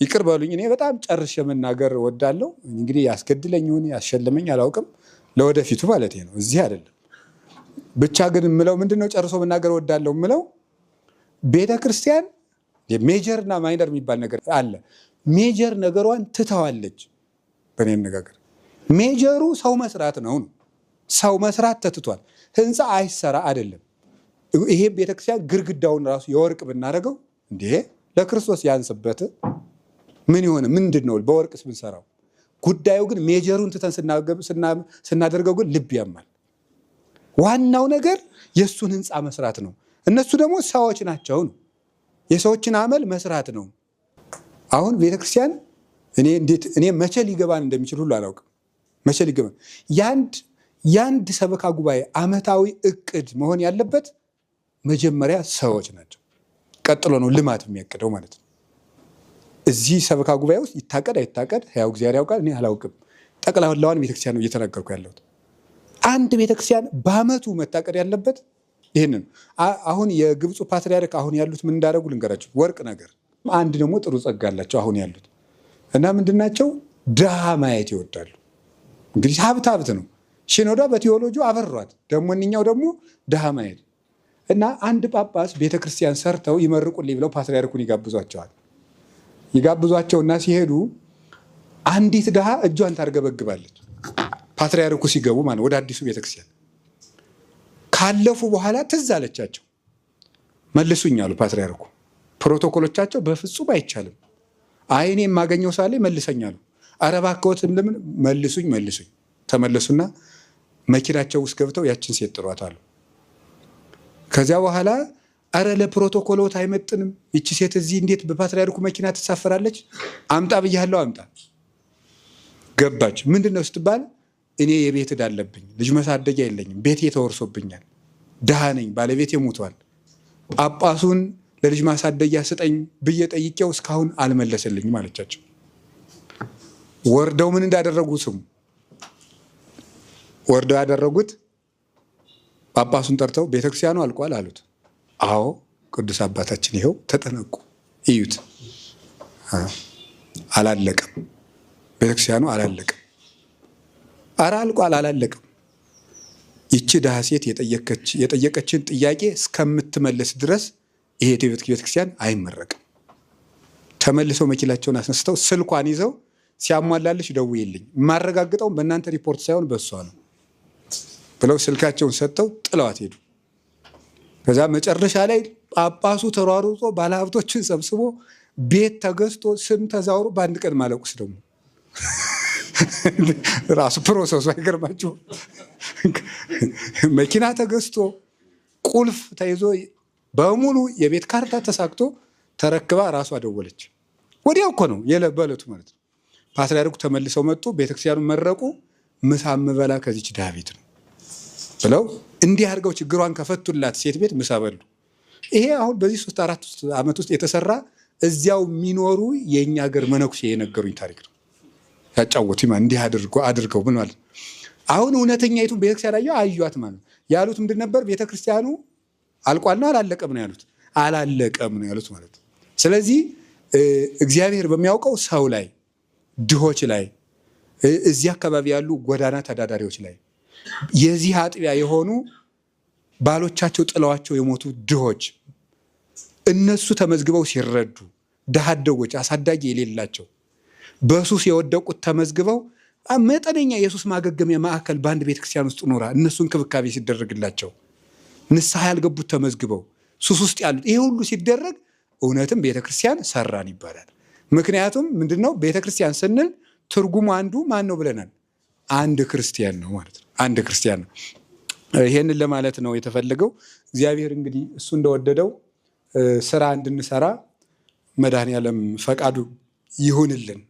ይቅር በሉኝ እኔ በጣም ጨርሼ መናገር እወዳለሁ። እንግዲህ ያስገድለኝ ይሁን ያሸልመኝ አላውቅም፣ ለወደፊቱ ማለት ነው፣ እዚህ አይደለም። ብቻ ግን የምለው ምንድነው ጨርሶ መናገር እወዳለሁ የምለው ቤተክርስቲያን ሜጀርና ማይነር የሚባል ነገር አለ። ሜጀር ነገሯን ትተዋለች። በእኔ አነጋገር ሜጀሩ ሰው መስራት ነው። ሰው መስራት ተትቷል። ህንፃ አይሰራ አይደለም። ይሄ ቤተክርስቲያን ግርግዳውን ራሱ የወርቅ ብናደርገው እንዴ ለክርስቶስ ያንስበት ምን ይሆነ? ምንድነው በወርቅስ ብንሰራው? ጉዳዩ ግን ሜጀሩን ትተን ስናደርገው ግን ልብ ያማል። ዋናው ነገር የሱን ህንፃ መስራት ነው። እነሱ ደግሞ ሰዎች ናቸው ነው። የሰዎችን አመል መስራት ነው። አሁን ቤተክርስቲያን እኔ መቼ ሊገባን እንደሚችል ሁሉ አላውቅም። መቼ ሊገባን ያንድ ሰበካ ጉባኤ አመታዊ እቅድ መሆን ያለበት መጀመሪያ ሰዎች ናቸው። ቀጥሎ ነው ልማት የሚያቅደው ማለት ነው። እዚህ ሰበካ ጉባኤ ውስጥ ይታቀድ አይታቀድ ያው እግዚአብሔር ያውቃል፣ እኔ አላውቅም። ጠቅላላዋን ቤተክርስቲያን ነው እየተናገርኩ ያለሁት። አንድ ቤተክርስቲያን በአመቱ መታቀድ ያለበት ይሄንን። አሁን የግብፁ ፓትርያርክ አሁን ያሉት ምን እንዳደረጉ ልንገራቸው። ወርቅ ነገር አንድ ደግሞ ጥሩ ጸጋ አላቸው አሁን ያሉት እና ምንድናቸው? ድሃ ማየት ይወዳሉ። እንግዲህ ሀብት ነው። ሽኖዳ በቴዎሎጂ አበሯት፣ ደግሞ እኛው ደግሞ ድሃ ማየት እና አንድ ጳጳስ ቤተክርስቲያን ሰርተው ይመርቁልኝ ብለው ፓትርያርኩን ይጋብዟቸውና ሲሄዱ አንዲት ድሃ እጇን ታርገበግባለች። ፓትርያርኩ ሲገቡ ማለት ወደ አዲሱ ቤተክርስቲያን ካለፉ በኋላ ትዝ አለቻቸው። መልሱኝ አሉ ፓትርያርኩ። ፕሮቶኮሎቻቸው በፍጹም አይቻልም። አይኔ የማገኘው ሳለ መልሰኛሉ። ኧረ እባክዎት ለምን መልሱኝ። ተመለሱና መኪናቸው ውስጥ ገብተው ያችን ሴት ጥሯት አሉ። ከዚያ በኋላ ኧረ ለፕሮቶኮሎት አይመጥንም፣ ይቺ ሴት እዚህ እንዴት በፓትርያርኩ መኪና ትሳፈራለች? አምጣ ብያለሁ፣ አምጣ። ገባች። ምንድነው ስትባል እኔ የቤት ዕዳ አለብኝ፣ ልጅ መሳደጊያ የለኝም፣ ቤቴ ተወርሶብኛል፣ ድሃ ነኝ፣ ባለቤቴ ሞቷል። ጳጳሱን ለልጅ ማሳደጊያ ስጠኝ ብዬ ጠይቄው እስካሁን አልመለሰልኝም አለቻቸው። ወርደው ምን እንዳደረጉ ስሙ። ወርደው ያደረጉት ጳጳሱን ጠርተው ቤተክርስቲያኑ አልቋል አሉት። አዎ ቅዱስ አባታችን ይኸው ተጠነቁ፣ እዩት፣ አላለቀም፣ ቤተክርስቲያኑ አላለቀም። ኧረ አልቋል፣ አላለቀም። ይቺ ድሃ ሴት የጠየቀችን ጥያቄ እስከምትመለስ ድረስ ይሄ ቤተክርስቲያን አይመረቅም። ተመልሰው መኪናቸውን አስነስተው ስልኳን ይዘው ሲያሟላልሽ ደውዪልኝ፣ የማረጋግጠው በእናንተ ሪፖርት ሳይሆን በእሷ ነው ብለው ስልካቸውን ሰጥተው ጥለዋት ሄዱ። ከዛ መጨረሻ ላይ ጳጳሱ ተሯሩጦ ባለሀብቶችን ሰብስቦ ቤት ተገዝቶ ስም ተዛውሮ በአንድ ቀን ማለቁስ ደግሞ ራሱ ፕሮሰሱ አይገርማችሁ? መኪና ተገዝቶ ቁልፍ ተይዞ በሙሉ የቤት ካርታ ተሳክቶ ተረክባ ራሷ ደወለች። ወዲያው እኮ ነው የለበለቱ ማለት ነው። ፓትርያርኩ ተመልሰው መጡ፣ ቤተክርስቲያኑ መረቁ። ምሳ ምበላ ከዚች ድሃ ቤት ነው ብለው እንዲህ አድርገው ችግሯን ከፈቱላት ሴት ቤት ምሳ በሉ። ይሄ አሁን በዚህ 3-4 ዓመት ውስጥ የተሰራ እዚያው የሚኖሩ የእኛ ሀገር መነኩሴ የነገሩኝ ታሪክ ነው። ያጫወቱ እንዲህ አድርገው ምን ማለት አሁን እውነተኛይቱን ቤተክርስቲያን አዩት ማለት ያሉት ምንድን ነበር? ቤተክርስቲያኑ አልቋል ነው አላለቀም ነው ያሉት? አላለቀም ነው ያሉት ማለት። ስለዚህ እግዚአብሔር በሚያውቀው ሰው ላይ፣ ድሆች ላይ፣ እዚህ አካባቢ ያሉ ጎዳና ተዳዳሪዎች ላይ፣ የዚህ አጥቢያ የሆኑ ባሎቻቸው ጥለዋቸው የሞቱ ድሆች እነሱ ተመዝግበው ሲረዱ፣ ድሃ አደጎች አሳዳጊ የሌላቸው በሱስ የወደቁት ተመዝግበው መጠነኛ የሱስ ማገገሚያ ማዕከል በአንድ ቤተክርስቲያን ውስጥ ኖራ እነሱ እንክብካቤ ሲደረግላቸው፣ ንስሐ ያልገቡት ተመዝግበው ሱስ ውስጥ ያሉት፣ ይሄ ሁሉ ሲደረግ እውነትም ቤተክርስቲያን ሰራን ይባላል። ምክንያቱም ምንድነው ቤተክርስቲያን ስንል ትርጉሙ አንዱ ማን ነው ብለናል? አንድ ክርስቲያን ነው ማለት ነው። አንድ ክርስቲያን ነው። ይሄንን ለማለት ነው የተፈለገው። እግዚአብሔር እንግዲህ እሱ እንደወደደው ስራ እንድንሰራ መድኃኔዓለም ፈቃዱ ይሁንልን።